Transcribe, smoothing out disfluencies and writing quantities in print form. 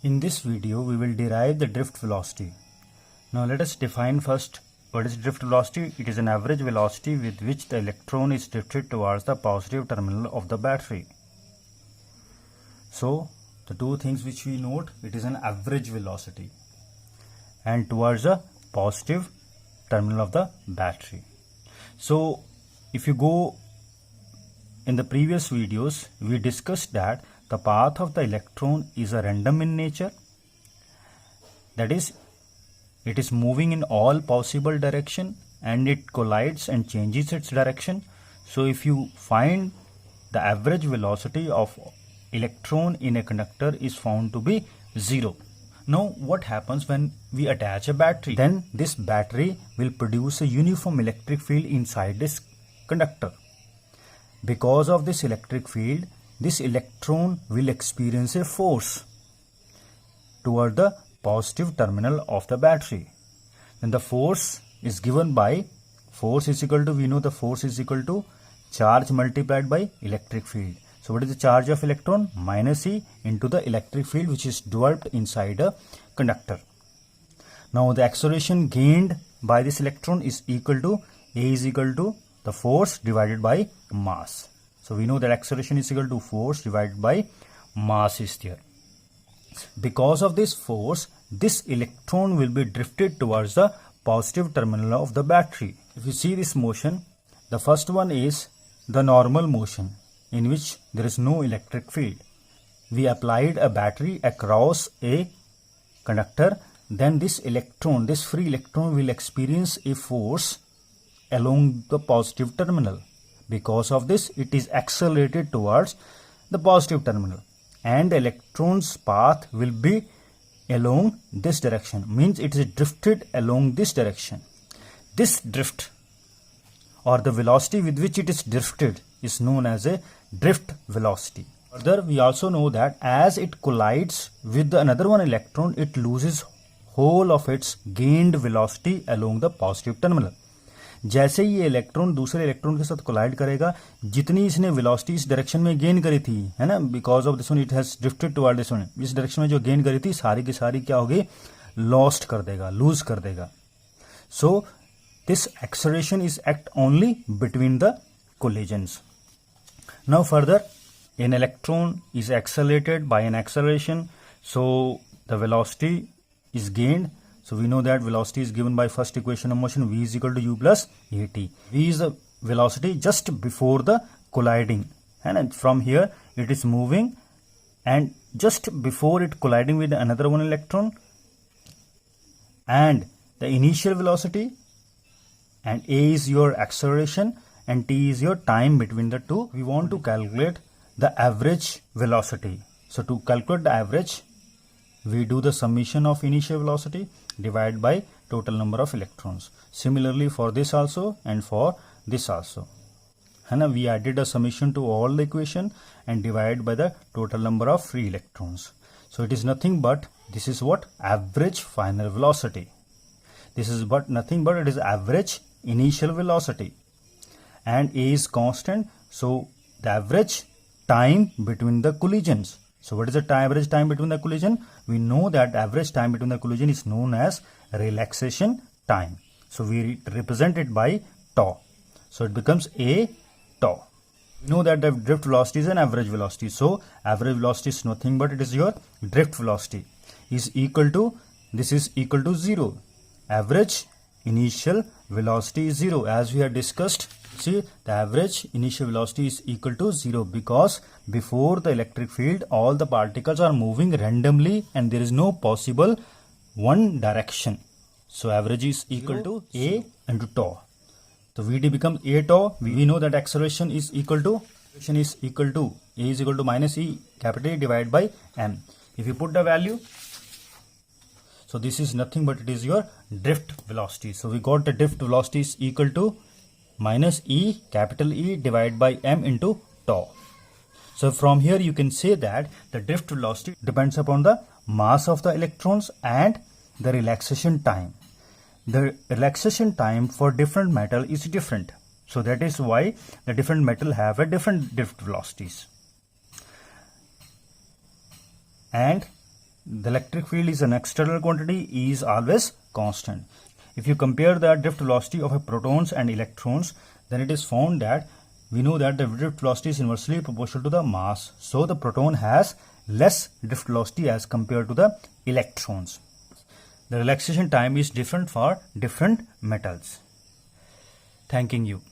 In this video, we will derive the drift velocity. Now let us define first what is drift velocity. It is an average velocity with which the electron is drifted towards the positive terminal of the battery. So the two things which we note, it is an average velocity and towards the positive terminal of the battery. So if you go in the previous videos, we discussed that the path of the electron is a random in nature. That is, it is moving in all possible direction and it collides and changes its direction. So if you find the average velocity of electron in a conductor is found to be 0. Now what happens when we attach a battery? Then this battery will produce a uniform electric field inside this conductor. Because of this electric field, this electron will experience a force toward the positive terminal of the battery. Then the force is given by, force is equal to, we know the force is equal to charge multiplied by electric field. So what is the charge of electron? Minus E into the electric field which is developed inside a conductor. Now the acceleration gained by this electron is equal to, A is equal to the force divided by mass. So we know that acceleration is equal to force divided by mass is there. Because of this force, this electron will be drifted towards the positive terminal of the battery. If you see this motion, the first one is the normal motion in which there is no electric field. We applied a battery across a conductor, then this electron, this free electron will experience a force along the positive terminal. Because of this, it is accelerated towards the positive terminal and the electron's path will be along this direction, means it is drifted along this direction. This drift or the velocity with which it is drifted is known as a drift velocity. Further, we also know that as it collides with another one electron, it loses whole of its gained velocity along the positive terminal. जैसे ही ये electron दूसरे electron के साथ collide करेगा, जितनी इसने velocity इस direction में गेन करी थी, है ना, because of this one it has drifted toward this one, इस डायरेक्शन में जो गेन करी थी सारी की सारी क्या होगी, लॉस्ट कर देगा, लूज कर देगा. So this acceleration is act only between the collisions. Now further, an electron is accelerated by an acceleration, so the velocity is gained. So we know that velocity is given by first equation of motion, v is equal to u plus at. V is the velocity just before the colliding, and from here it is moving and just before it colliding with another one electron, and the initial velocity, and a is your acceleration and t is your time between the two. We want to calculate the average velocity. So to calculate the average, we do the summation of initial velocity divided by total number of electrons. Similarly for this also and for this also. And we added a summation to all the equation and divided by the total number of free electrons. So it is nothing but, this is what? Average final velocity. This is but nothing but it is average initial velocity. And A is constant. So the average time between the collisions. So what is the average time between the collision? We know that average time between the collision is known as relaxation time. So we represent it by tau. So it becomes A tau. We know that the drift velocity is an average velocity. So average velocity is nothing but it is your drift velocity is equal to, this is equal to 0. Average initial velocity is 0. As we have discussed, see, the average initial velocity is equal to 0 because before the electric field all the particles are moving randomly and there is no possible one direction. So average is equal to A into tau. So Vd becomes A tau. We know that acceleration is equal to A is equal to minus E capital E divided by m. If you put the value, so this is nothing but it is your drift velocity. So we got the drift velocity is equal to minus E capital E divided by m into tau. So from here you can say that the drift velocity depends upon the mass of the electrons and the relaxation time. The relaxation time for different metal is different. So that is why the different metal have a different drift velocities. And the electric field is an external quantity, E is always constant. If you compare the drift velocity of a protons and electrons, then it is found that we know that the drift velocity is inversely proportional to the mass. So the proton has less drift velocity as compared to the electrons. The relaxation time is different for different metals. Thanking you.